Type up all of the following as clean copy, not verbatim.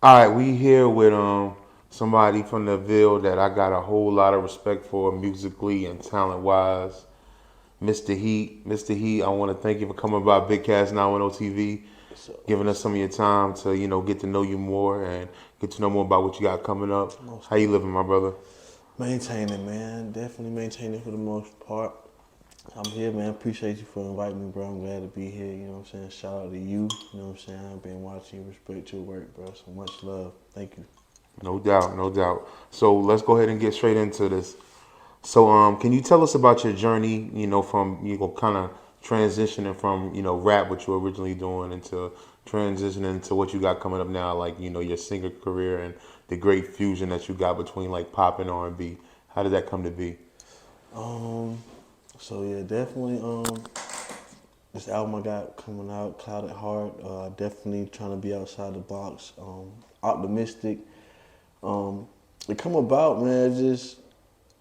All right, we here with somebody from the Ville that I got a whole lot of respect for musically and talent wise. Mr. Heat. Mr. Heat, I want to thank you for coming by Big Cast 910 TV, So, giving us some of your time to, get to know you more and get to know more about what you got coming up. most How you living, definitely. my brother? Maintaining, man. Definitely maintaining for the most part. I'm here, man. Appreciate you for inviting me, bro. I'm glad to be here. You know what I'm saying? Shout out to you. You know what I'm saying? I've been watching you. Respect your work, bro. So much love. Thank you. No doubt, no doubt. So let's go ahead and get straight into this. So, can you tell us about your journey? From kind of transitioning from rap, what you were originally doing, into transitioning to what you got coming up now, like your singer career and the great fusion that you got between like pop and R&B. How did that come to be? Um, so yeah, definitely. This album I got coming out, Clouded Heart. Definitely trying to be outside the box. Optimistic. Um, it come about, man. It just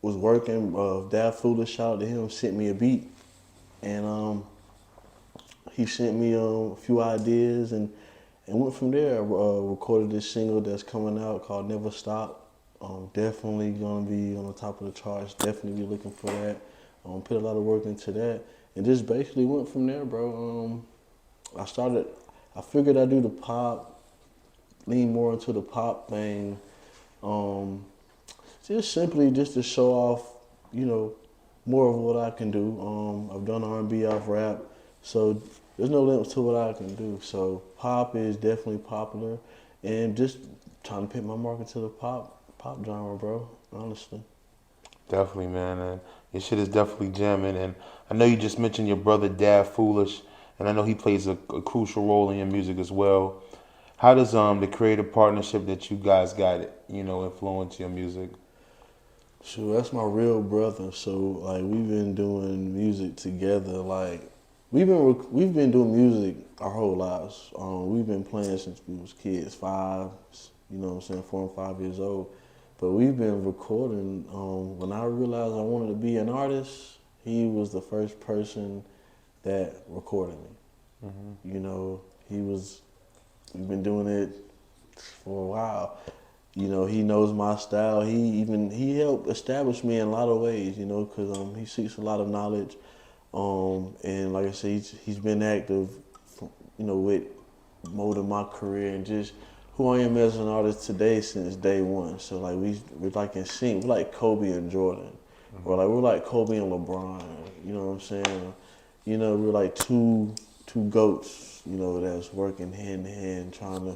was working. Dad Foolish, shout out to him, sent me a beat, and he sent me a few ideas and went from there. Recorded this single that's coming out called Never Stop. Definitely gonna be on the top of the charts. Definitely be looking for that. Put a lot of work into that, and just basically went from there, bro. I started. I figured I'd do the pop, lean more into the pop thing. Um, just simply just to show off, you know, more of what I can do. I've done R&B, I've rap, so there's no limit to what I can do. So pop is definitely popular, and just trying to put my mark into the pop genre, bro. Honestly. Definitely, man. And your shit is definitely jamming. And I know you just mentioned your brother, Dad Foolish, and I know he plays a crucial role in your music as well. How does the creative partnership that you guys got, influence your music? Sure, that's my real brother. So like we've been doing music together. Like we've been doing music our whole lives. We've been playing since we was kids, five. You know what I'm saying, 4 and 5 years old. But we've been recording. When I realized I wanted to be an artist, he was the first person that recorded me. Hmm. You know, he was. We've been doing it for a while. You know, he knows my style. He helped establish me in a lot of ways. You know, because he seeks a lot of knowledge. And like I said, he's been active. You know, with molding my career and just who I am as an artist today since day one. So like we're like in sync. We're like Kobe and Jordan, or Hmm. like we're like Kobe and LeBron. You know what I'm saying? You know, we're like two goats. You know, that's working hand in hand, trying to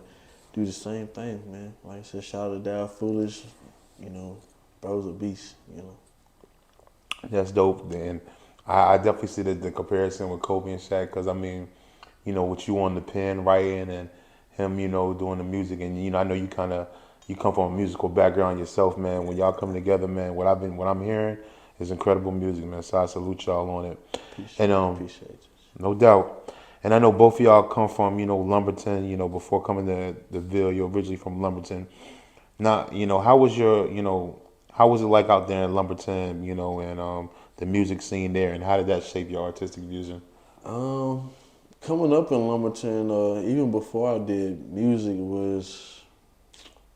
do the same thing, man. Like I said, shout out to Dad Foolish. You know, bro's a beast. You know. That's dope. And I definitely see the comparison with Kobe and Shaq because, I mean, with you on the pen writing and him, doing the music. And, I know you come from a musical background yourself, man. When y'all come together, man, what I'm hearing is incredible music, man. So I salute y'all on it. And, Appreciate you. no doubt. And I know both of y'all come from, Lumberton, before coming to the Ville, you're originally from Lumberton. Now, how was it like out there in Lumberton, and the music scene there, and how did that shape your artistic vision? Um, Coming up in Lumberton, even before I did music, was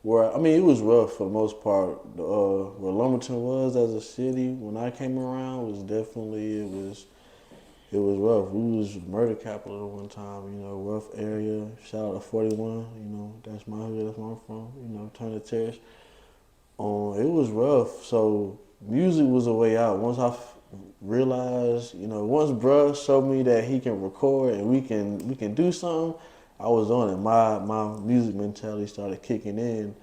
where I mean it was rough for the most part. Where Lumberton was as a city when I came around was definitely it was rough. We was murder capital at one time. You know, rough area. Shout out to 41. You know, that's my hood. That's where I'm from. You know, Turner Terrace. It was rough. So music was a way out. Once realized, you know, once bruh showed me that he can record and we can do something, I was on it. My music mentality started kicking in.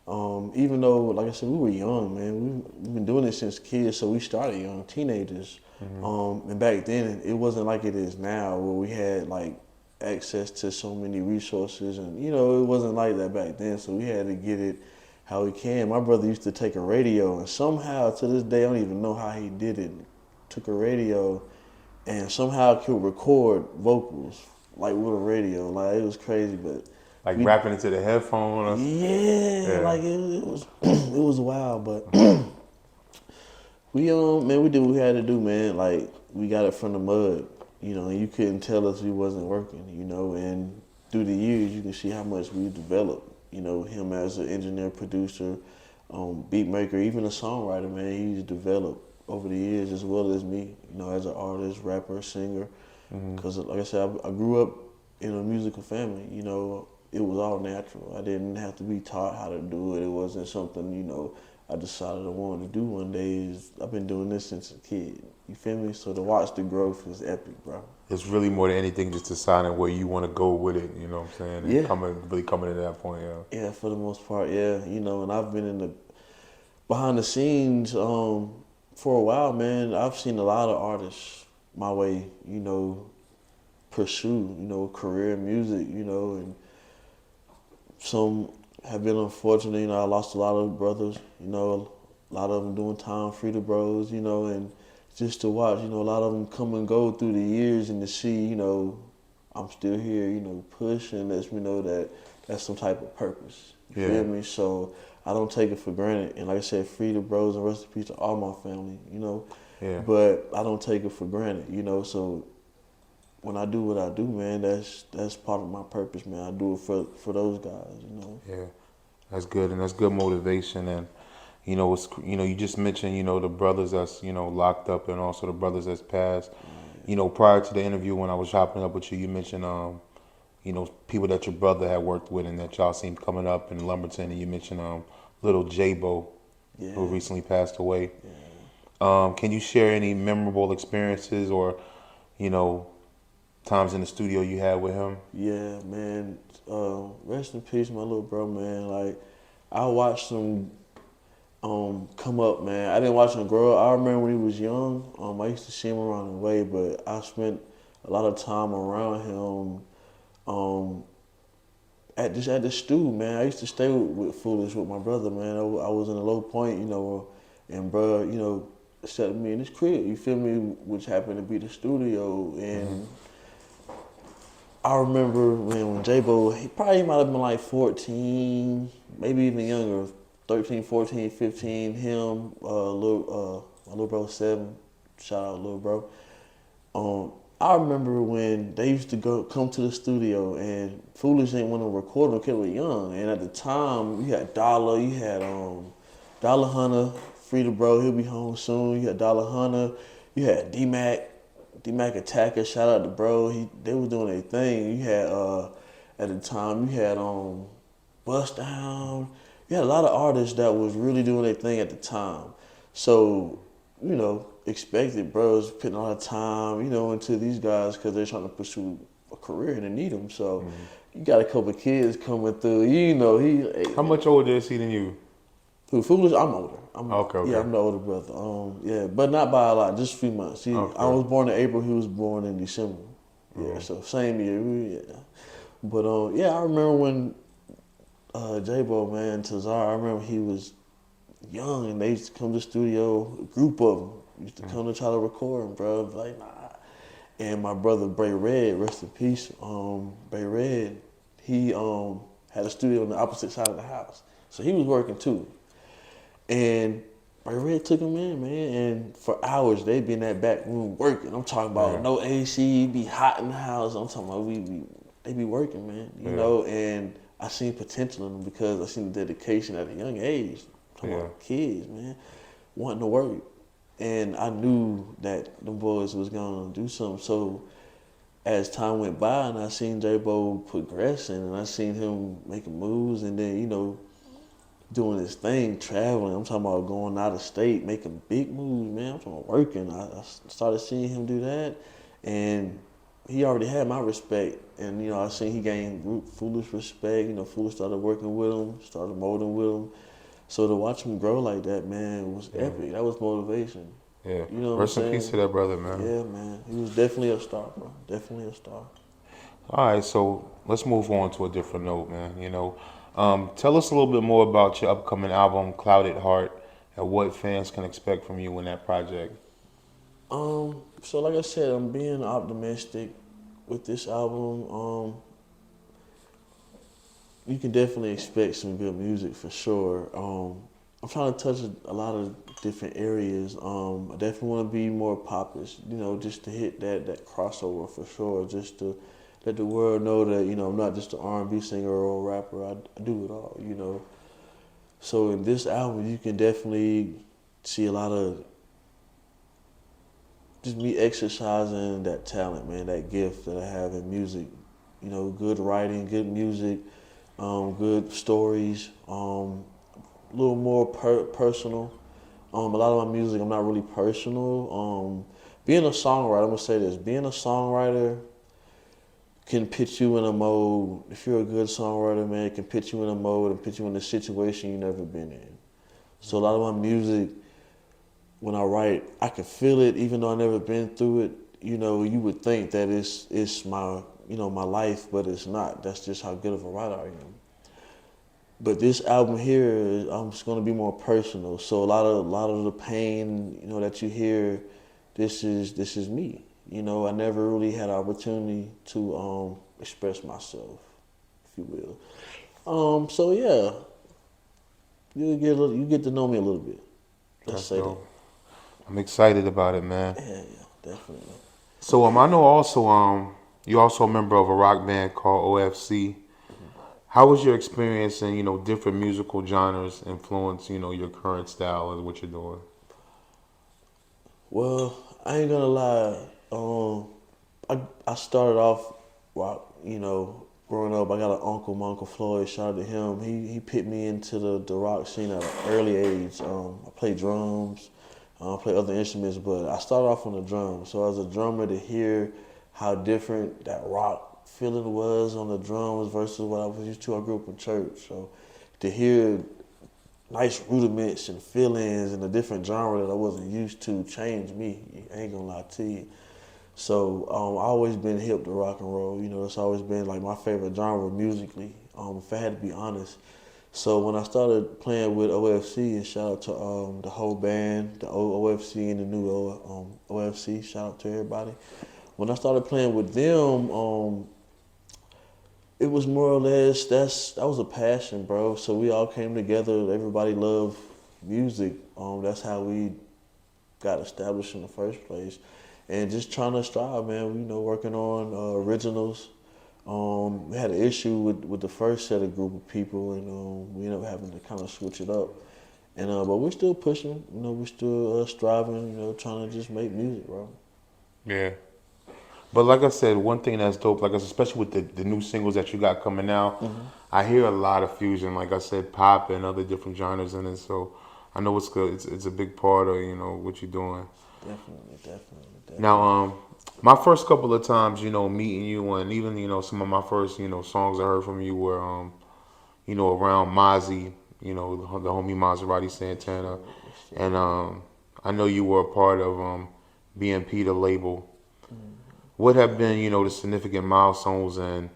Even though, like I said, we were young, man. We've been doing this since kids, so we started young, teenagers. Hmm. And back then, it wasn't like it is now, where we had like access to so many resources, and you know, it wasn't like that back then. So we had to get it how we can. My brother used to take a radio, and somehow to this day, I don't even know how he did it. Took a radio and somehow could record vocals like with a radio. Like it was crazy, but Like we, rapping into the headphone? yeah, Yeah. like it was it was wild. But we man, we did what we had to do, man. Like we got it from the mud, you know. And you couldn't tell us we wasn't working, you know. And through the years, you can see how much we developed. You know, him as an engineer, producer, beat maker, even a songwriter, man, he's developed over the years as well as me, you know, as an artist, rapper, singer. Because, like I said, I grew up in a musical family, you know, it was all natural. I didn't have to be taught how to do it. It wasn't something, you know, I decided I wanted to do one day. I've been doing this since a kid. You feel me? So to watch the growth is epic, bro. It's really more than anything just deciding where you want to go with it. You know what I'm saying? And Yeah. really coming to that point. Yeah. Yeah, for the most part, yeah. You know, and I've been in the behind the scenes for a while, man. I've seen a lot of artists my way, you know, pursue, you know, career in music, you know, and some have been unfortunate. You know, I lost a lot of brothers, you know, a lot of them doing time, Frida Bros, you know, and just to watch, you know, a lot of them come and go through the years and to see, you know, I'm still here, you know, pushing, lets me know that that's some type of purpose. You feel me? So I don't take it for granted. And like I said, Frida Bros and rest in peace to all my family, you know. Yeah. But I don't take it for granted, you know. So when I do what I do, man, that's part of my purpose, man. I do it for those guys, you know. Yeah. That's good, and that's good motivation. And you just mentioned, the brothers that's locked up, and also the brothers that's passed. Prior to the interview, when I was chopping up with you, you mentioned people that your brother had worked with, and that y'all seen coming up in Lumberton, and you mentioned little J-Bo, who Yeah. recently passed away. Yeah. Can you share any memorable experiences or you know times in the studio you had with him? Yeah, man. Rest in peace, my little bro, man. Like, I watched him come up, man. I didn't watch him grow up. I remember when he was young. I used to see him around the way, but I spent a lot of time around him. At the stew, man. I used to stay with Foolish with my brother, man. I was in a low point, you know, and bro, you know, set me in his crib. You feel me? Which happened to be the studio, and I remember when J-Bo, he probably might have been like 14, maybe even younger, 13, 14, 15. Him, my little bro 7, shout out little bro. I remember when they used to come to the studio and Foolish didn't want to record them because they were young. And at the time, you had Dollar, you had Dollar Hunter, Frida Bro, he'll be home soon. You had Dollar Hunter, you had D-Mac Attacker, shout out to Bro. They was doing their thing. You had at the time you had Bust Down. You had a lot of artists that was really doing their thing at the time. So, you know, expected bros putting a lot of time, you know, into these guys because they're trying to pursue a career and they need them. So you got a couple of kids coming through. You know, How much older is he than you? who Foolish? I'm older. Okay. Yeah, I'm the older brother. Yeah, but not by a lot, just a few months. I was born in April. He was born in December. Yeah, so same year. Yeah, but yeah, I remember when J-Bo, man, Tazar. I remember he was young and they used to come to the studio. A group of them used to come to try to record him, bro. Like, nah. And my brother Bray Red, rest in peace. Bray Red, he had a studio on the opposite side of the house, so he was working too. And Bray Red took him in, man, and for hours they'd be in that back room working. I'm talking about no AC, be hot in the house. I'm talking about they be working, man, you know. And I seen potential in them because I seen the dedication at a young age. I'm talking about kids, man, wanting to work. And I knew that them boys was gonna do something. So as time went by and I seen J-Bo progressing and I seen him making moves and then, you know, doing his thing, traveling. I'm talking about going out of state, making big moves, man. I'm talking about working. I started seeing him do that, and he already had my respect. And, you know, I seen he gained Foolish respect. You know, Foolish started working with him, started molding with him. So to watch him grow like that, man, was epic. That was motivation. Yeah. You know what Rest I'm in saying? peace to that brother, man. Yeah, man. He was definitely a star, bro. Definitely a star. All right, so let's move on to a different note, man. Tell us a little bit more about your upcoming album, Clouded Heart, and what fans can expect from you in that project. So like I said, I'm being optimistic with this album. You can definitely expect some good music for sure. I'm trying to touch a lot of different areas. I definitely want to be more popish, you know, just to hit that crossover for sure, just to let the world know that I'm not just an R&B singer or a rapper. I do it all. So in this album, you can definitely see a lot of just me exercising that talent, man, that gift that I have in music. Good writing, good music, good stories, a little more personal. A lot of my music, I'm not really personal. Being a songwriter, I'm gonna say this: being a songwriter can put you in a mode. If you're a good songwriter, man, it can put you in a mode and put you in a situation you've never been in. So a lot of my music, when I write, I can feel it, even though I never been through it. You would think that it's my my life, but it's not. That's just how good of a writer I am. But this album here, I'm just gonna be more personal. So a lot of the pain, that you hear, this is me. I never really had an opportunity to express myself, if you will. So yeah, you get to know me a little bit. Let's That's say that. dope. I'm excited about it, man. Yeah, definitely. So I know also you also a member of a rock band called OFC. How was your experience in different musical genres influence your current style and what you're doing? Well, I ain't gonna lie. I started off rock. Growing up, I got an uncle, my Uncle Floyd. Shout out to him. He put me into the rock scene at an early age. I play drums, I play other instruments, but I started off on the drums. So as a drummer, to hear how different that rock feeling was on the drums versus what I was used to. I grew up in church, so to hear nice rudiments and feelings and a different genre that I wasn't used to changed me. I ain't gonna lie to you. So I always been hip to rock and roll. It's always been like my favorite genre musically. If I had to be honest. So when I started playing with OFC, and shout out to the whole band, the old OFC and the new OFC. Shout out to everybody. When I started playing with them, it was more or less that was a passion, bro. So we all came together. Everybody loved music. That's how we got established in the first place, and just trying to strive, man. Working on originals. We had an issue with the first set of group of people, and we ended up having to kind of switch it up. And but we're still pushing. We're still striving. Trying to just make music, bro. Yeah. But like I said, one thing that's dope, like especially with the new singles that you got coming out, Mm-hmm. I hear a lot of fusion. Like I said, pop and other different genres in it. So I know it's good. It's a big part of what you're doing. Definitely, definitely, Now, definitely. my first couple of times, meeting you, and even some of my first songs I heard from you were around Mozzie, the homie Maserati Santana, Sure, yes, and sir. I know you were a part of BNP, the label. Mm-hmm. What have been, the significant milestones and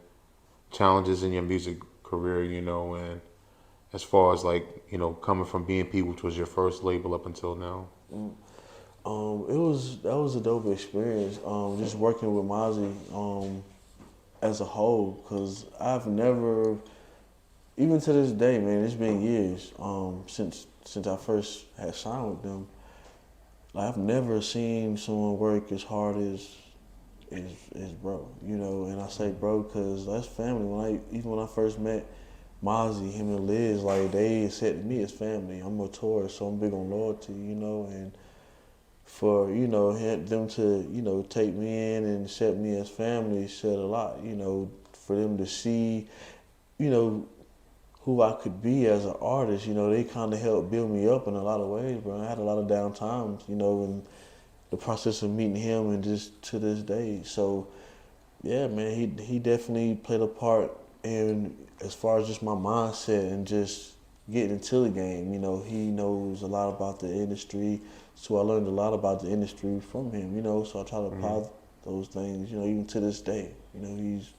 challenges in your music career, and as far as like, coming from BNP, which was your first label up until now? Mm. That was a dope experience. Just working with Mozzie as a whole, cause I've never, even to this day, man, it's been years since I first had signed with them. Like, I've never seen someone work as hard as bro. And I say bro because that's family. Even when I first met Mozzie, him and Liz, like they accepted me as family. I'm a tourist, so I'm big on loyalty. And for them to take me in and accept me as family said a lot. For them to see you know who I could be as an artist. They kind of helped build me up in a lot of ways, bro. I had a lot of down times, in the process of meeting him, and just to this day. So yeah, man, he definitely played a part in as far as just my mindset and just getting into the game. He knows a lot about the industry, so I learned a lot about the industry from him. So I try to Hmm. apply those things. Even to this day. He's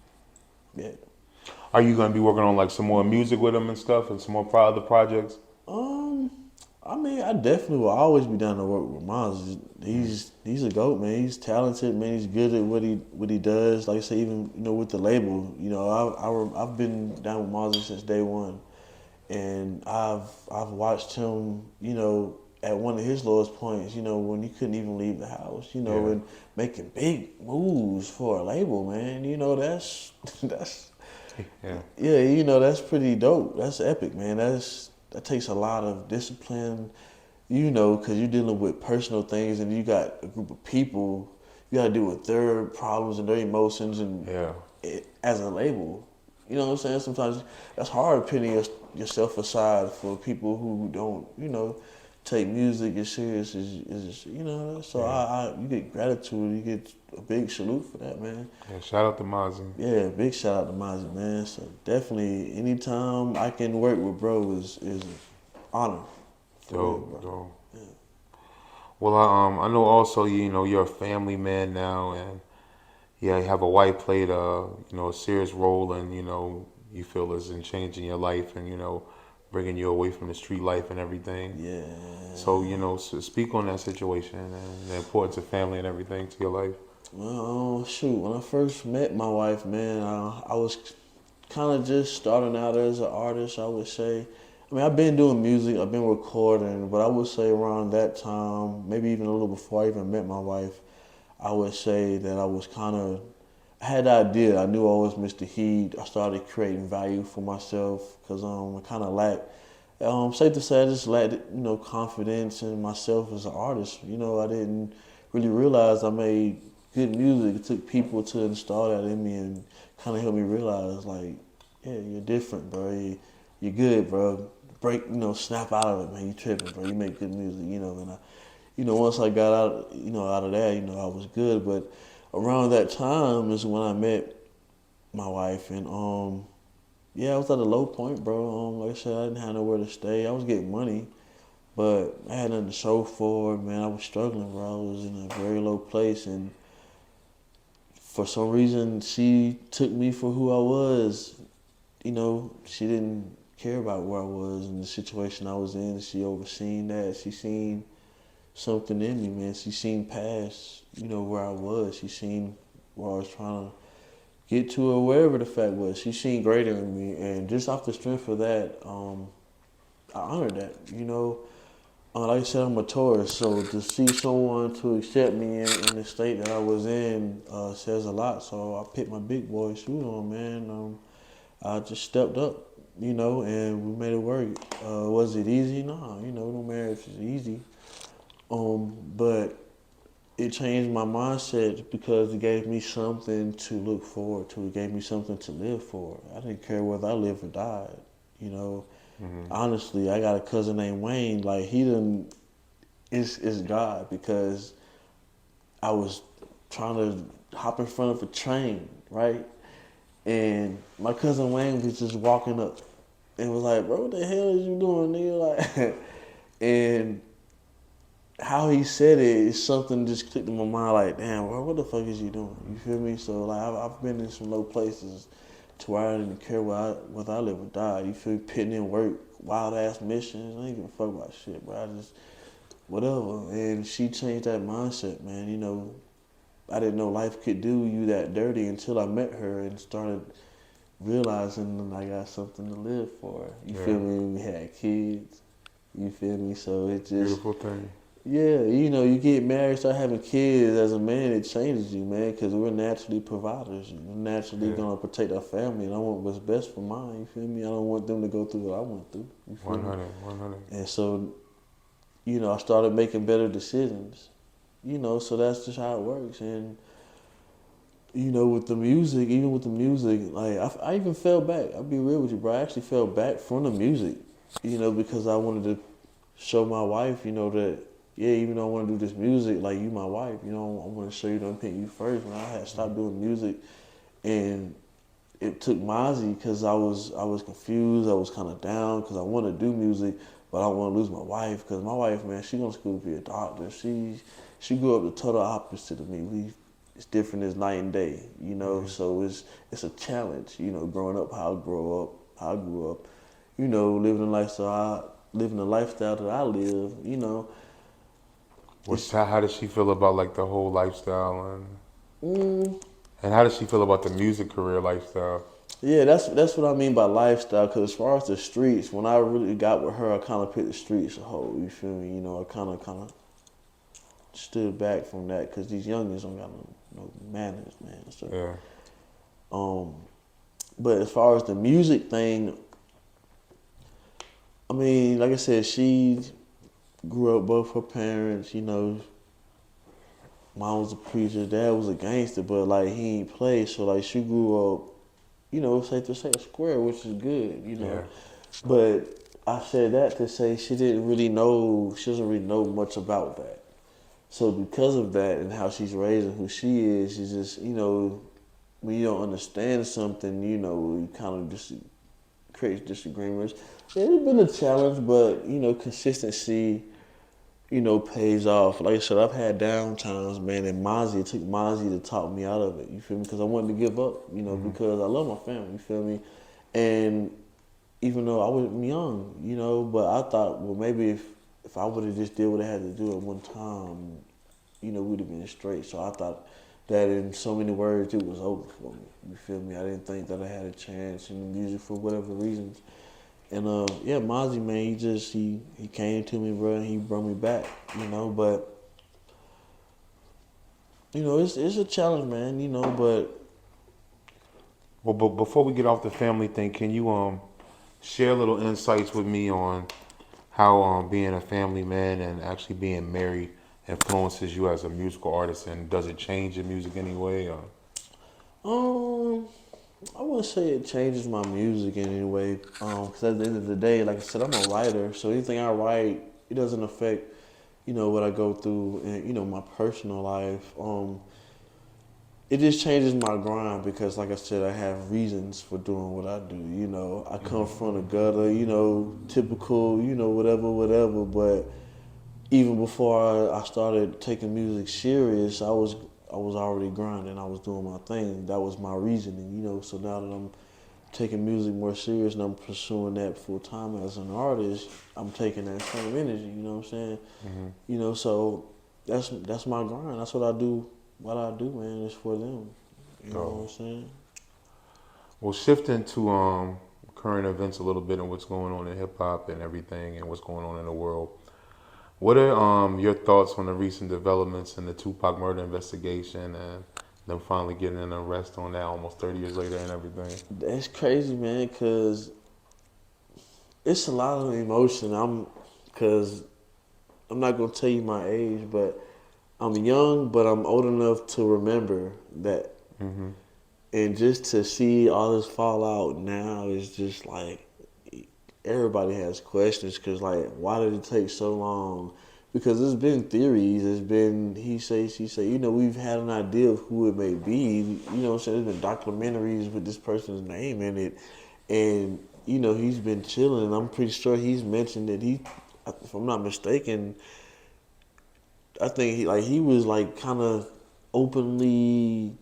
yeah. Are you going to be working on like some more music with him and stuff and some more other projects? Um, I mean, I definitely will always be down to work with Miles. Mm-hmm. He's a goat, man. He's talented, man. He's good at what he does. Like I say, even with the label, I've been down with Miles since day one, and I've watched him, at one of his lowest points, when he couldn't even leave the house, Yeah. and making big moves for a label, man. That's that's Yeah. yeah, that's pretty dope. That's epic, man. That takes a lot of discipline, because you're dealing with personal things and you got a group of people. You got to deal with their problems and their emotions, and Yeah. as a label, you know what I'm saying. Sometimes that's hard, putting yourself aside for people who don't, take music as serious as. So Yeah. you get gratitude, you get a big salute for that, man. Yeah. Shout out to Mozzie. Yeah, big shout out to Mozzie, man. So definitely, anytime I can work with bro is an honor, for real, Dope. bro. Dope. Yeah. Well, I know also you're a family man now, and yeah, you have a wife played a serious role in you feel is in changing your life and bringing you away from the street life and everything. Yeah. So speak on that situation and the importance of family and everything to your life. Well, shoot, when I first met my wife, man, I was kind of just starting out as an artist, I would say. I mean, I've been doing music, I've been recording, but I would say around that time, maybe even a little before I even met my wife, I would say that I was I had the idea. I knew I was MistaHeatt. I started creating value for myself because I kind of lacked. Safe to say, I just lacked confidence in myself as an artist. I didn't really realize I made good music. It took people to install that in me and kind of help me realize, like, yeah, you're different, bro. You're good, bro. Break, snap out of it, man. You tripping, bro. You make good music, and once I got out of that, I was good. But around that time is when I met my wife, and yeah, I was at a low point, bro. Like I said, I didn't have nowhere to stay. I was getting money, but I had nothing to show for it, man. I was struggling, bro. I was in a very low place, and for some reason, she took me for who I was. She didn't care about where I was and the situation I was in. She overseen that. She seen something in me, man. She seen past, where I was. She seen where I was trying to get to, or wherever the fact was. She seen greater in me, and just off the strength of that, I honored that. Like I said, I'm a Taurus, so to see someone to accept me in the state that I was in says a lot. So I picked my big boy suit on, man. I just stepped up, and we made it work. Was it easy? No, no marriage is easy. But it changed my mindset because it gave me something to look forward to. It gave me something to live for. I didn't care whether I lived or died. You know, Honestly, I got a cousin named Wayne. Like he didn't. It's God because I was trying to hop in front of a train, right? And my cousin Wayne was just walking up and was like, "Bro, what the hell is you doing, nigga?" Like, and how he said it is something just clicked in my mind. Like, damn, bro, what the fuck is you doing? You feel me? So like, I've been in some low places to where I didn't care whether I live or die. You feel me? Putting in work, wild ass missions. I ain't give a fuck about shit, bro. I just whatever. And she changed that mindset, man. I didn't know life could do you that dirty until I met her and started realizing that I got something to live for. You feel me? We had kids. You feel me? So it just, Beautiful thing. yeah, you get married, start having kids as a man, it changes you, man, because we're naturally providers. We're naturally Yeah. going to protect our family, and I want what's best for mine, you feel me? I don't want them to go through what I went through, you feel me? 100, 100. And so, I started making better decisions, so that's just how it works. And with the music, even with the music, like I even fell back. I'll be real with you, bro. I actually fell back from the music, because I wanted to show my wife, that yeah, even though I want to do this music, like you, my wife, I want to show you that I'm putting you first. When I had stopped doing music, and it took Mozzie because I was confused. I was kind of down because I want to do music, but I don't want to lose my wife because my wife, man, she going to school to be a doctor. She grew up the total opposite of me. It's different as night and day, So it's a challenge, growing up how I grew up, living the lifestyle that I live. How does she feel about like the whole lifestyle Mm, and how does she feel about the music career lifestyle? Yeah, that's what I mean by lifestyle. Cause as far as the streets, when I really got with her, I kind of put the streets a whole. You feel me? You know, I kind of stood back from that because these youngins don't got no manners, man. So, Yeah. um, but as far as the music thing, I mean, like I said, she grew up both her parents. You know, mom was a preacher, dad was a gangster, but like he ain't play. So like she grew up, you know, safe to say a square, which is good. You Yeah. know, but I said that to say she didn't really know. She doesn't really know much about that. So because of that and how she's raised and who she is, she's just, you know, when you don't understand something, you know, you kind of just creates disagreements. It's been a challenge, but you know, consistency, you know, pays off. Like I said, I've had down times, man, and it took Mozzie to talk me out of it. You feel me? Because I wanted to give up, you know, because I love my family. You feel me? And even though I was young, you know, but I thought, well, maybe if I would have just did what I had to do at one time, you know, we'd have been straight. So I thought that in so many words, it was over for me. You feel me? I didn't think that I had a chance in the music for whatever reasons. And yeah, Mozzie, man, he came to me, bro, and he brought me back, you know. But you know, it's a challenge, man, you know. But Well, but before we get off the family thing, can you share a little insights with me on how being a family man and actually being married influences you as a musical artist, and does it change your music anyway? um, I wouldn't say it changes my music in any way. Because at the end of the day, like I said, I'm a writer, so anything I write, it doesn't affect, you know, what I go through in, you know, my personal life. It just changes my grind because, like I said, I have reasons for doing what I do. You know, I come from the gutter, you know, typical, you know, whatever. But even before I started taking music serious, I was already grinding. I was doing my thing. That was my reasoning, you know. So now that I'm taking music more serious and I'm pursuing that full time as an artist, I'm taking that same energy. You know what I'm saying? Mm-hmm. You know, so that's my grind. That's what I do. What I do, man, is for them. You know what So, I'm saying? well, shifting to current events a little bit and what's going on in hip hop and everything, and what's going on in the world. What are your thoughts on the recent developments in the Tupac murder investigation and them finally getting an arrest on that almost 30 years later and everything? That's crazy, man, because it's a lot of emotion. Cause I'm not gonna tell you my age, but I'm young, but I'm old enough to remember that. Mm-hmm. And just to see all this fallout now is just like everybody has questions because like why did it take so long? Because there's been theories, there's been he say she say. You know, we've had an idea of who it may be. You know, what I'm saying there's been documentaries with this person's name in it, and you know he's been chilling. And I'm pretty sure he's mentioned that if I'm not mistaken, I think he was like kind of openly.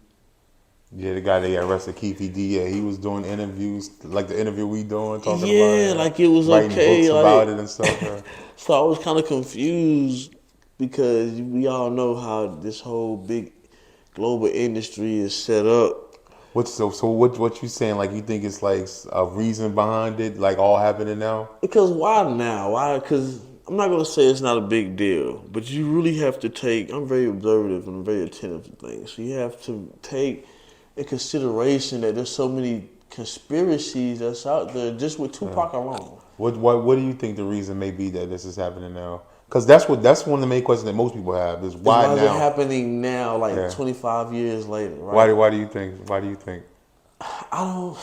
Yeah, the guy that got arrested, Keith D. Yeah, he was doing interviews, like the interview we doing, talking about Yeah, it, like it was writing books okay. about Like it and stuff. so, I was kind of confused because we all know how this whole big global industry is set up. What you saying? Like you think it's like a reason behind it, like all happening now? Because why now? Why? Because I'm not gonna say it's not a big deal, but you really have to take. I'm very observative and very attentive to things, so you have to take in consideration that there's so many conspiracies that's out there just with Yeah. Tupac alone. What do you think the reason may be that this is happening now? Because that's one of the main questions that most people have is Is why why is it now? happening now, like Yeah. 25 years later, right? Why do you think? Why do you think? I don't,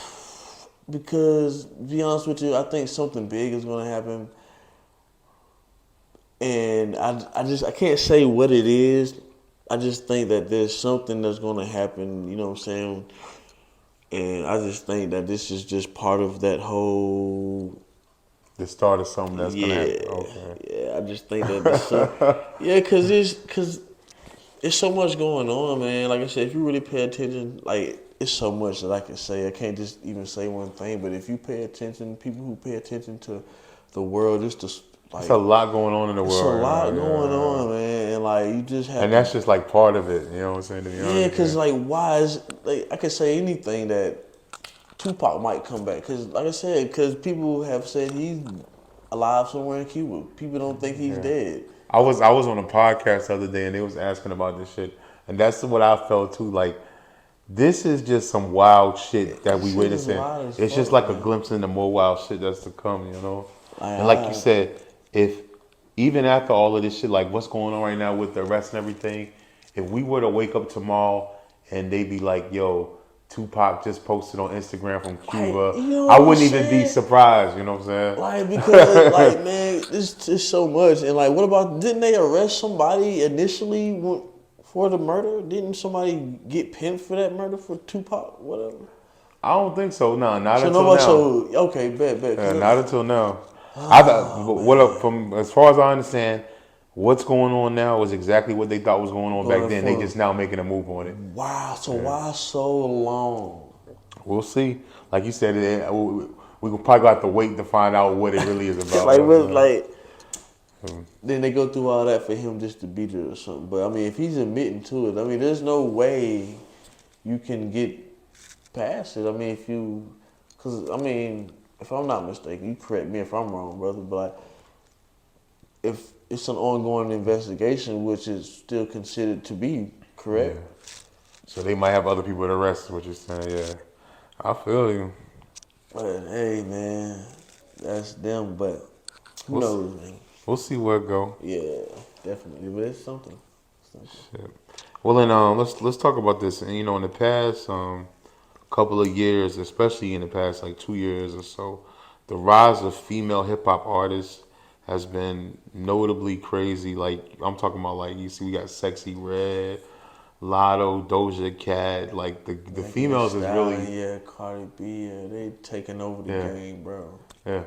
because to be honest with you, I think something big is going to happen, and I can't say what it is. I just think that there's something that's going to happen. You know what I'm saying? And I just think that this is just part of that whole. The start of something that's gonna Yeah, happen. Okay. yeah. I just think that this. Yeah, cause it's so much going on, man. Like I said, if you really pay attention, like it's so much that I can say. I can't just even say one thing. But if you pay attention, people who pay attention to the world, just to It's like, a lot going on in the it's a world lot right now. going Yeah. on, man. And like you just And have to, that's just like part of it. You know what I'm saying? To be yeah. honest, Cause yeah. like, why is like I can say anything that Tupac might come back. Cause like I said, cause people have said he's alive somewhere in Cuba. People don't think he's Yeah. dead. I was on a podcast the other day and they was asking about this shit, and that's what I felt too. Like this is just some wild shit that This we shit is witnessing. wild as It's just fuck, like a man. glimpse into more wild shit that's to come, you know. Like And like you I, said, if even after all of this shit, like what's going on right now with the arrest and everything, if we were to wake up tomorrow and they be like, "Yo, Tupac just posted on Instagram from like, Cuba," you know I what I'm wouldn't even be saying? surprised. You know what I'm Like because like man, this is so much. And like, what about? Didn't they arrest somebody initially for the murder? Didn't somebody get pinned for that murder for Tupac? Whatever. I don't think so. No, not So until nobody. now. So okay, bet. Not Cause until now. I thought oh what man, from as far as I understand, what's going on now is exactly what they thought was going on back going then. They for just now making a move on it. wow. So why so long? We'll see. Like you said, we could probably have to wait to find out what it really is about. Like You know what what? I'm saying? Like then they go through all that for him just to beat it or something. But I mean, if he's admitting to it, I mean, there's no way you can get past it. I mean, if you, because I mean, if I'm not mistaken, you correct me if I'm wrong, brother. But like, if it's an ongoing investigation, which is still considered to be Yeah. correct. So they might have other people to arrest. What you're saying? Yeah. I feel you. But hey, man, that's them. But who We'll knows, man? we'll see where it go. Yeah, definitely. But it's something. Shit. Well, then let's talk about this. And you know, in the past couple of years, especially in the past like 2 years or so, the rise of female hip hop artists has been notably crazy. Like I'm talking about, like you see, we got Sexy Red, Lotto, Doja Cat. Like the Megan Thee females is really Stallion, yeah, Cardi B, yeah, they taking over the yeah game, bro. yeah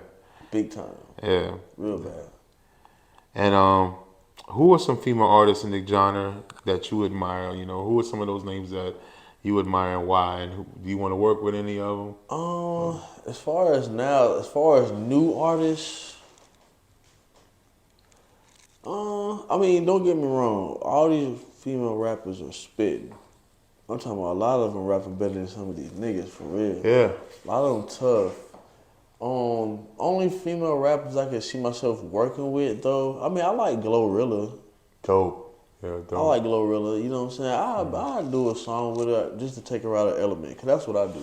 Big time. yeah. Real bad. And who are some female artists in the genre that you admire? You know, who are some of those names that you admire and why? And do you want to work with any of them? As far as now, as far as new artists, I mean, don't get me wrong. All these female rappers are spitting. I'm talking about a lot of them rapping better than some of these niggas for real. Yeah. A lot of them tough. Only female rappers I can see myself working with though. I mean, I like Glorilla. Dope. Yeah, I dope. like Glorilla. You know what I'm saying? I do a song with her just to take her out of element, cause that's what I do.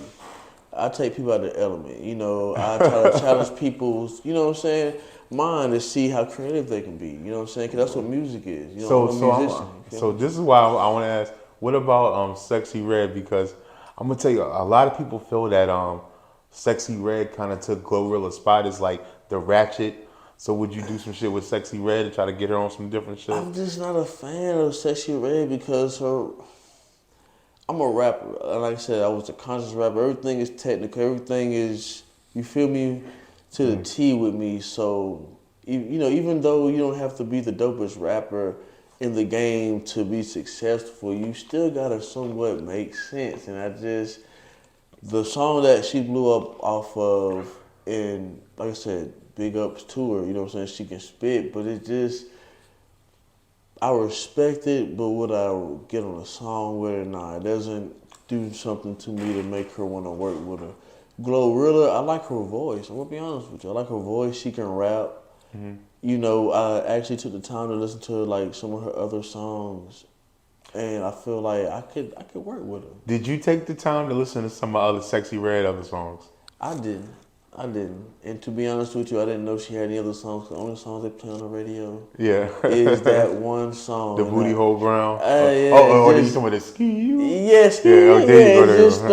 I take people out of the element. You know, I try to challenge people's. You know what I'm saying? Mind to see how creative they can be. You know what I'm saying? Cause that's what music is. You know, So I'm a so musician. You feel so me? this is why I want to ask. What about Sexy Red? Because I'm gonna tell you, a lot of people feel that Sexy Red kind of took Glorilla's spot as like the ratchet. So would you do some shit with Sexy Red to try to get her on some different shit? I'm just not a fan of Sexy Red because I'm a rapper. Like I said, I was a conscious rapper. Everything is technical. Everything is, you feel me, to the T with me. So, you know, even though you don't have to be the dopest rapper in the game to be successful, you still gotta somewhat make sense. And the song that she blew up off of, and like I said, big ups to her. You know what I'm saying? She can spit, but it just, I respect it, but would I get on a song with her? Nah, it doesn't do something to me to make her want to work with her. Glorilla, I like her voice. I'm gonna be honest with you. I like her voice. She can rap. You know, I actually took the time to listen to like some of her other songs, and I feel like I could work with her. Did you take the time to listen to some of other Sexy Red other songs? I didn't. I didn't. And to be honest with you, I didn't know she had any other songs. The only songs they play on the radio Yeah. is that one song. The Booty Hole Brown. Yeah, Or did you just talking about the ski you? yes, Yeah, yeah, oh, there you yeah. go. It There you just go.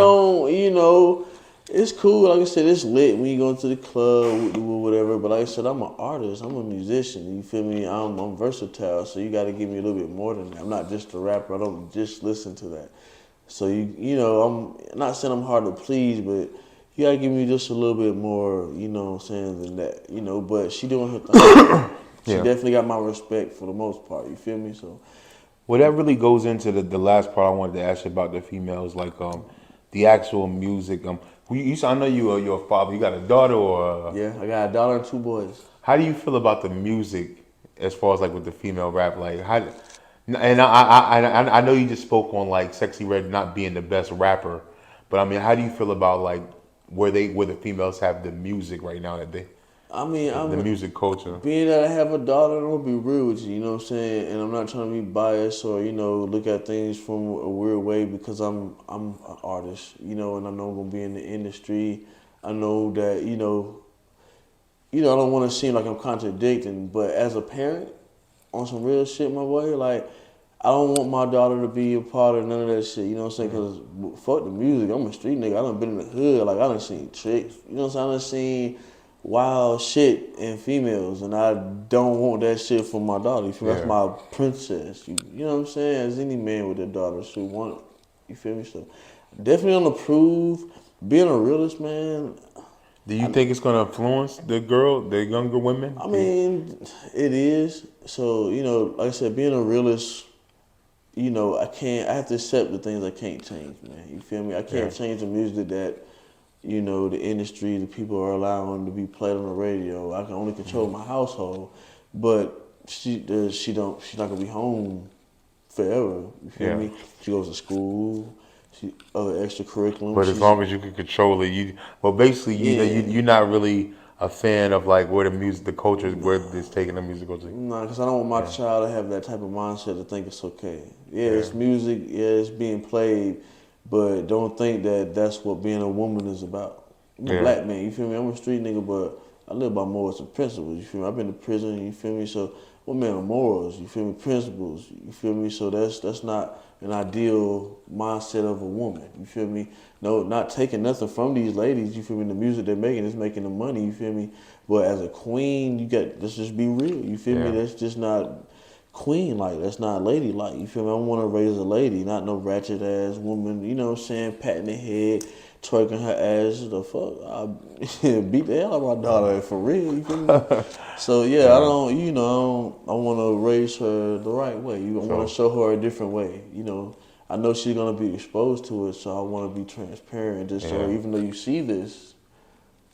don't, you know. It's cool. Like I said, it's lit when you go into the club or whatever. But like I said, I'm an artist. I'm a musician. You feel me? I'm versatile. So you got to give me a little bit more than that. I'm not just a rapper. I don't just listen to that. So you know, I'm not saying I'm hard to please, but you got to give me just a little bit more. You know what I'm saying, than that. You know, but she doing her thing. She Yeah. definitely got my respect for the most part. You feel me? So. Well, that really goes into the last part I wanted to ask you about the females, like the actual music. I know you're a father. You got a daughter, or Yeah, I got a daughter and two boys. how do you feel about the music as far as like with the female rap? Like how, and I know you just spoke on like Sexy Red not being the best rapper, but I mean, how do you feel about like where the females have the music right now that they I mean, the music culture. being that I have a daughter, I'm gonna be real with you, you know what I'm saying? And I'm not trying to be biased or, look at things from a weird way because I'm an artist, and I know I'm gonna be in the industry. I know that, I don't wanna seem like I'm contradicting, but as a parent, on some real shit, my boy, like I don't want my daughter to be a part of none of that shit, you know what I'm saying? Because fuck the music, I'm a street nigga. I done been in the hood, like I done seen tricks, you know what I'm saying? I done seen wild shit in females, and I don't want that shit for my daughter. You feel me? That's Yeah. my princess. You know what I'm saying? As any man with their daughter should want. You feel me? So definitely on the prove. Being a realist, man. Do you think it's gonna influence the younger women? I mean, it is. So like I said, being a realist. I have to accept the things I can't change, man. You feel me? I Yeah. can't change the music that the industry, the people are allowing to be played on the radio. I can only control my household, but she's not gonna be home forever. You feel Yeah. me? She goes to school, other extracurriculum. But as long as you can control it, basically Yeah, you're not really a fan of like where the culture, where it's taking the musical to. nah, because I don't want my Yeah. child to have that type of mindset to think it's okay. Yeah, Yeah. it's music. Yeah, it's being played, but don't think that that's what being a woman is about. I'm a Yeah. black man. You feel me? I'm a street nigga, but I live by morals and principles. You feel me? I've been to prison. You feel me? So what man of morals? You feel me? Principles. You feel me? So that's not an ideal mindset of a woman. You feel me? No, not taking nothing from these ladies. You feel me? The music they're making is making the money. You feel me? But as a queen, let's just be real. You feel me? Yeah. That's just not queen like. That's not lady like. You feel me? I want to raise a lady, not no ratchet ass woman. You know what I'm saying? Patting her head, twerking her ass. The fuck? I beat the hell out of my daughter for real. You feel me? So yeah, I Yeah. don't. I want to raise her the right way. I want to So show her a different way. I know she's gonna be exposed to it, so I want to be transparent and just show her. yeah. Even though you see this,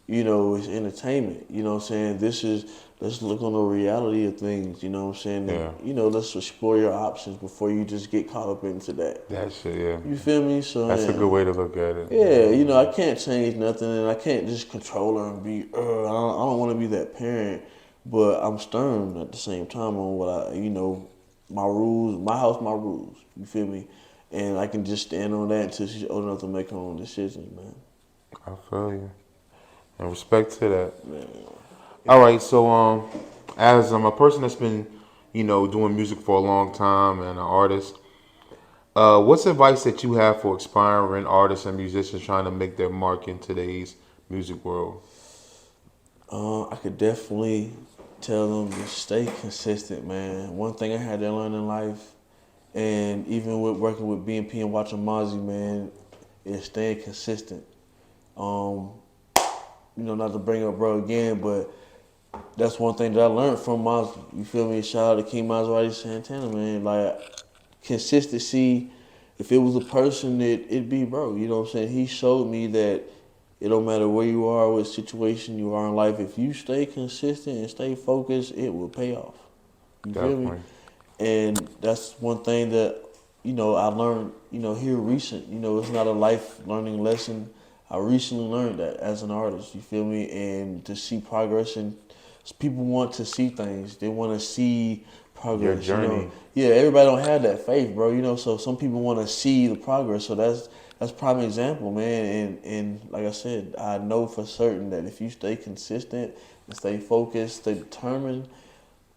it's entertainment. You know what I'm saying? Let's look on the reality of things, you know what I'm saying? Yeah. And, let's explore your options before you just get caught up into that. That shit. Yeah. You feel me? So, That's a good way to look at it. yeah, I can't change nothing and I can't just control her and be, I don't want to be that parent, but I'm stern at the same time on what my rules, my house, my rules. You feel me? And I can just stand on that until she's old enough to make her own decisions, man. I feel you. And respect to that. Man. All right, so as a person that's been, doing music for a long time and an artist, what's advice that you have for aspiring artists and musicians trying to make their mark in today's music world? I could definitely tell them to stay consistent, man. One thing I had to learn in life, and even with working with BNP and watching Mozzie, man, is staying consistent. Um, not to bring up bro again, but that's one thing that I learned from Mozzie. You feel me? Shout out to King Maserati Santana, man. Like consistency. If it was a person, it'd be bro. You know what I'm saying? He showed me that it don't matter where you are, what situation you are in life. If you stay consistent and stay focused, it will pay off. You feel me? Definitely. And that's one thing that I learned. Here recent. It's not a life learning lesson. I recently learned that as an artist. You feel me? And to see progress and people want to see things. They want to see Your progress. journey. Yeah, everybody don't have that faith, bro. So some people want to see the progress. So that's prime example, man. And like I said, I know for certain that if you stay consistent and stay focused, stay determined,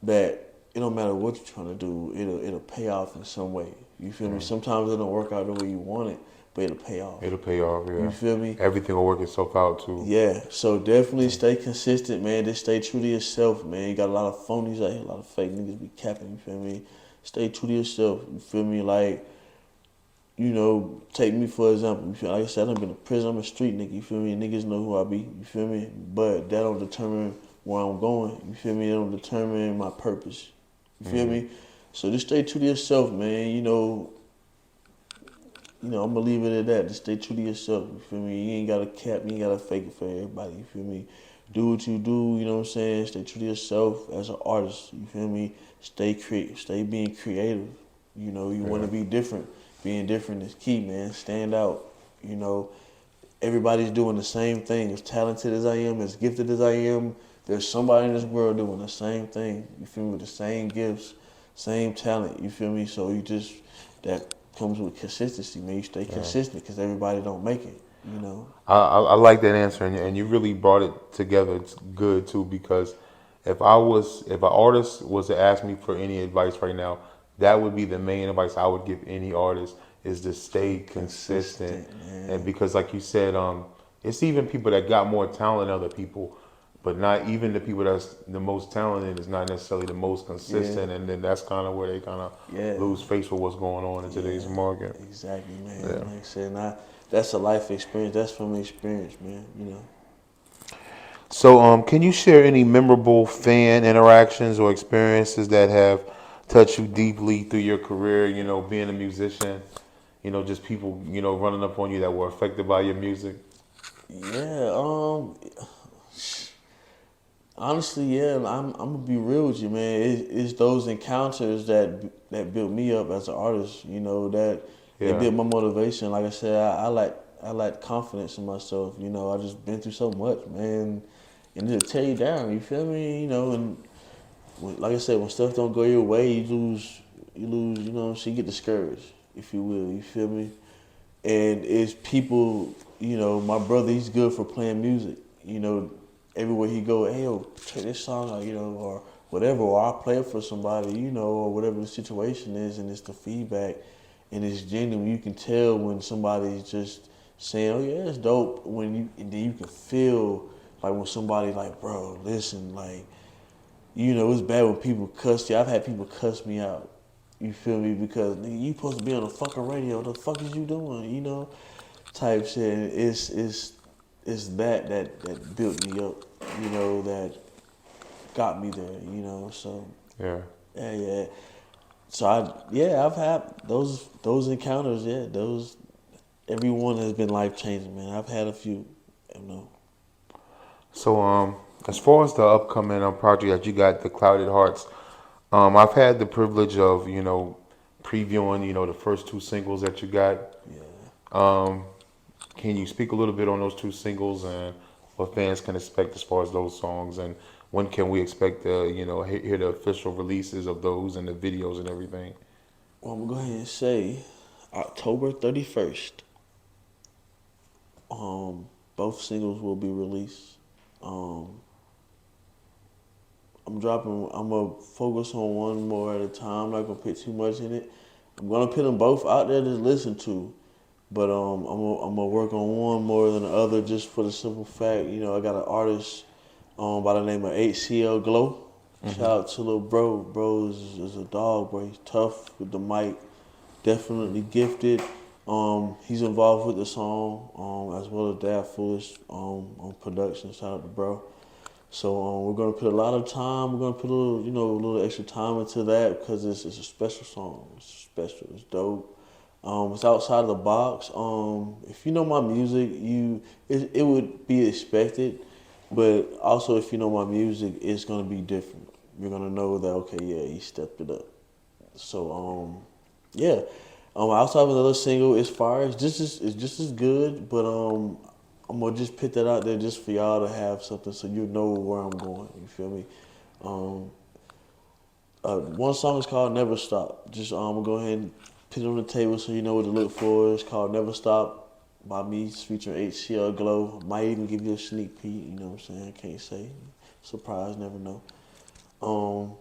that it don't matter what you're trying to do, it'll pay off in some way. You feel me? Sometimes it don't work out the way you want it, but it'll pay off. It'll pay off, yeah. You feel me? Everything will work itself out too. Yeah, so definitely stay consistent, man. Just stay true to yourself, man. You got a lot of phonies out here, a lot of fake niggas be capping, you feel me? Stay true to yourself, you feel me? Like, take me for example. You feel like I said, I've been to prison, I'm a street nigga, you feel me? Niggas know who I be, you feel me? But that don't determine where I'm going, you feel me? That don't determine my purpose, you feel me? So just stay true to yourself, man. I'm gonna leave it at that. Just stay true to yourself. You feel me? You ain't gotta cap. You ain't gotta fake it for everybody. You feel me? Do what you do. You know what I'm saying? Stay true to yourself as an artist. You feel me? Stay being creative. You want to be different. Being different is key, man. Stand out. everybody's doing the same thing. As talented as I am, as gifted as I am, there's somebody in this world doing the same thing. You feel me? With the same gifts, same talent. You feel me? So that comes with consistency, man. You stay consistent because everybody don't make it. You know. I like that answer, and you really brought it together. It's good too because if an artist was to ask me for any advice right now, that would be the main advice I would give any artist is to stay consistent. And Man. because like you said, it's even people that got more talent than other people, but not even the people that's the most talented is not necessarily the most Yeah. consistent, and then that's kind of where they kind of Yeah. lose face with what's going on in today's Yeah. market. Exactly, man. Yeah. Like I said, that's a life experience. That's from experience, man. You know. So, can you share any memorable fan interactions or experiences that have touched you deeply through your career? You know, being a musician, just people, running up on you that were affected by your music. Yeah. Honestly, yeah. I'm gonna be real with you, man. It's those encounters that built me up as an artist. You know that they Yeah, built my motivation. Like I said, I like confidence in myself. You know, I just been through so much, man, and it'll tear you down. You feel me? You know, and like I said, when stuff don't go your way, you lose. You know, so you get discouraged, if you will. You feel me? And it's people, my brother, he's good for playing music. Everywhere he go, hey, yo, check this song out, or whatever, or I'll play it for somebody, or whatever the situation is, and it's the feedback, and it's genuine. You can tell when somebody's just saying, oh, yeah, it's dope, and then you can feel, like, when somebody, like, bro, listen, like, it's bad when people cuss you. I've had people cuss me out. You feel me? Because nigga, you supposed to be on the fucking radio. What the fuck is you doing? Type shit. And it's that built me up. That got me there. So yeah. yeah. So I've had those encounters. Yeah, those everyone has been life changing, man. I've had a few. You know. So, as far as the upcoming project that you got, the Clouded Hearts, I've had the privilege of, previewing, the first two singles that you got. Yeah. Can you speak a little bit on those two singles and what fans can expect as far as those songs, and when can we expect to, hear the official releases of those and the videos and everything? Well, I'm gonna go ahead and say October 31st. Um, both singles will be released. Um, I'm gonna focus on one more at a time. I'm not gonna put too much in it. I'm gonna put them both out there to listen to, but I'm gonna work on one more than the other just for the simple fact, I got an artist by the name of HCL Glow. Shout out to little bro. Bro is a dog, bro. He's tough with the mic, definitely gifted. He's involved with the song, as well as Dad Foolish on production. Shout out to bro. So we're gonna put a lot of time. We're gonna put a little extra time into that because it's a special song. It's special. It's dope. It's outside of the box. If you know my music, it would be expected, but also if you know my music, it's gonna be different. You're gonna know that okay, yeah, he stepped it up. So yeah. Outside of another single, it's fire. It's just as good, but I'm gonna just put that out there just for y'all to have something so you know where I'm going. You feel me? Um, one song is called "Never Stop." Just I'm gonna go ahead and put it on the table so you know what to look for. It's called "Never Stop" by me, featuring HCL Glow. Might even give you a sneak peek. You know what I'm saying? I can't say. Surprise, never know. Um,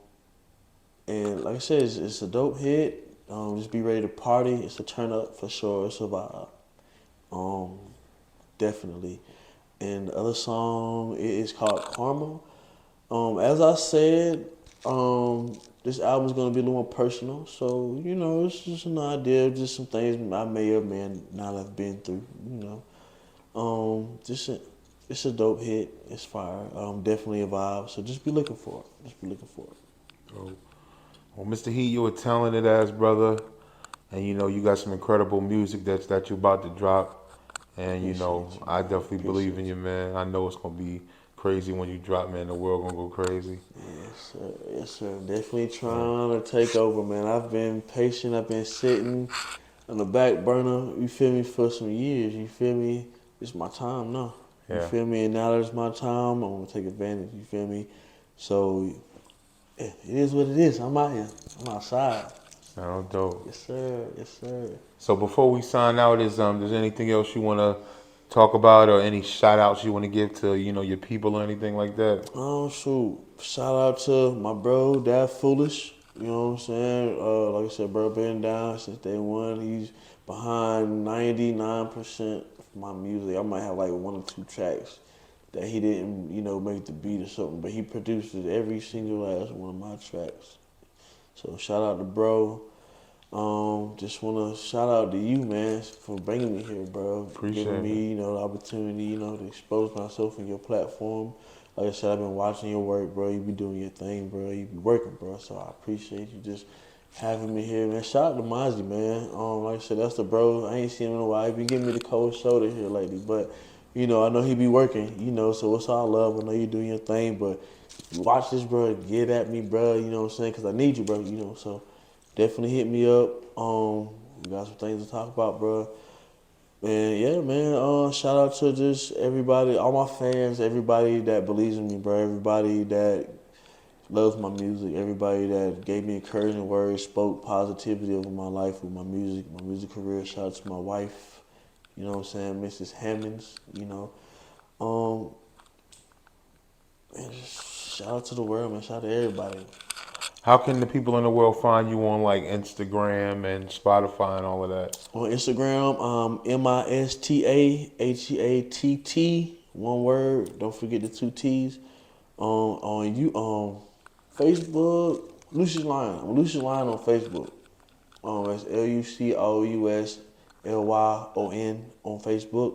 and like I said, it's a dope hit. Just be ready to party. It's a turn up for sure. It's a vibe. Um, Definitely. And the other song is called Karma. As I said, this album is gonna be a little more personal. So it's just an idea, of just some things I may or may not have been through. Just it's a dope hit. It's fire. Definitely a vibe. So just be looking for it. Just be looking for it. So, well, Mr. Heat, you're a talented ass brother, and you got some incredible music that you're about to drop. And Appreciate you, I man. definitely believe in Appreciate you, you. man. I know it's gonna be crazy when you drop, man. The world gonna go crazy. Yes, sir. Yes, sir. Definitely Yeah. trying to take over, man. I've been patient. I've been sitting on the back burner. You feel me for some years. You feel me? it's my time now. You Yeah. feel me? And now that it's my time, I'm gonna take advantage. You feel me? So yeah, it is what it is. I'm out here. I'm outside. Sound dope. Yes, sir. Yes, sir. So before we sign out, is there's anything else you want to talk about, or any shout outs you want to give to your people or anything like that? Oh shoot! Shout out to my bro, Dad Foolish. You know what I'm saying? Like I said, bro, been down since day one. He's behind 99% of my music. I might have like one or two tracks that he didn't, make the beat or something, but he produces every single last one of my tracks. So shout out to bro. Just wanna shout out to you, man, for bringing me here, bro. Giving Appreciate it. me, the opportunity, to expose myself in your platform. Like I said, I've been watching your work, bro. You be doing your thing, bro. You be working, bro. So I appreciate you just having me here, man. Shout out to Mozzie, man. Like I said, that's the bro. I ain't seen him in a while. He been giving me the cold shoulder here lately, but I know he be working, so it's all love. I know you doing your thing, but you watch this, bro. Get at me, bro. You know what I'm saying? Because I need you, bro. So definitely hit me up. We got some things to talk about, bro. And yeah, man. Shout out to just everybody, all my fans, everybody that believes in me, bro. Everybody that loves my music. Everybody that gave me encouraging words, spoke positivity over my life with my music career. Shout out to my wife. You know what I'm saying, Mrs. Hammonds. Um, and just shout out to the world, man. Shout out to everybody. How can the people in the world find you on like Instagram and Spotify and all of that? On Instagram, MistaHeatt, one word. Don't forget the two T's. On Facebook, Lucius Lyon. I'm Lucius Lyon on Facebook. That's LuciouslYon on Facebook.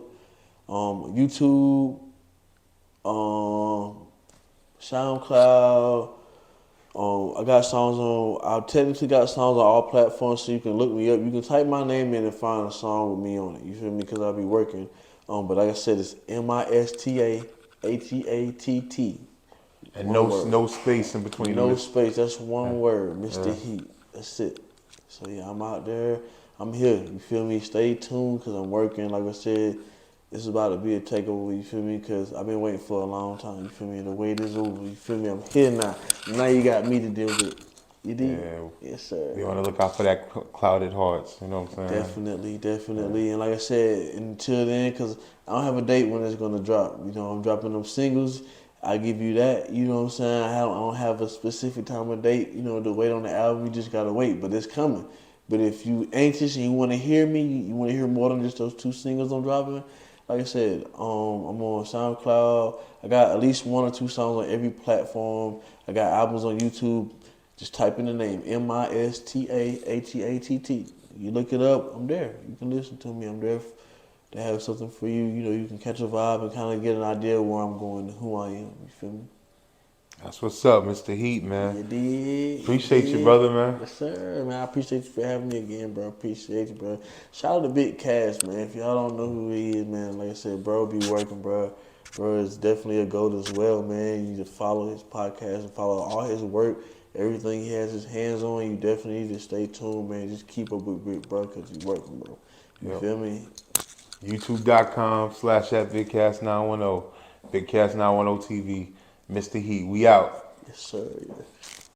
YouTube, SoundCloud. I got songs on. I technically got songs on all platforms, so you can look me up. You can type my name in and find a song with me on it. You feel me? Because I'll be working. But like I said, it's MistaHeatt. And One no word. no space in between them. No space. That's one word. Mr. Yeah. Heat. That's it. So yeah, I'm out there. I'm here. You feel me? Stay tuned because I'm working. Like I said, it's about to be a takeover. You feel me? Because I've been waiting for a long time. You feel me? The wait is over. You feel me? I'm here now. Now you got me to deal with. You did? Yeah. Yes, sir. We want to look out for that clouded hearts. You know what I'm saying? Definitely, definitely. And like I said, until then, because I don't have a date when it's going to drop. I'm dropping them singles. I give you that. You know what I'm saying? I don't have a specific time or date, to wait on the album. You just got to wait. But it's coming. But if you anxious and you want to hear me, you want to hear more than just those two singles I'm dropping, like I said, I'm on SoundCloud. I got at least one or two songs on every platform. I got albums on YouTube. Just type in the name MistaHeatt. You look it up, I'm there. You can listen to me. I'm there to have something for you. You can catch a vibe and kind of get an idea of where I'm going and who I am. You feel me? That's what's up, Mr. Heat, man. You did. Appreciate you, brother, man. Yes, sir, man. I appreciate you for having me again, bro. Appreciate you, bro. Shout out to Big Cass, man. If y'all don't know who he is, man, like I said, bro, be working, bro. Bro is definitely a GOAT as well, man. You need to follow his podcast and follow all his work. Everything he has his hands on, you definitely need to stay tuned, man. Just keep up with Big Bro because he's working, bro. You Yep. feel me? YouTube.com/@BigCast910. BigCast910 TV. Mr. Heat, we out. Yes, sir. Yeah.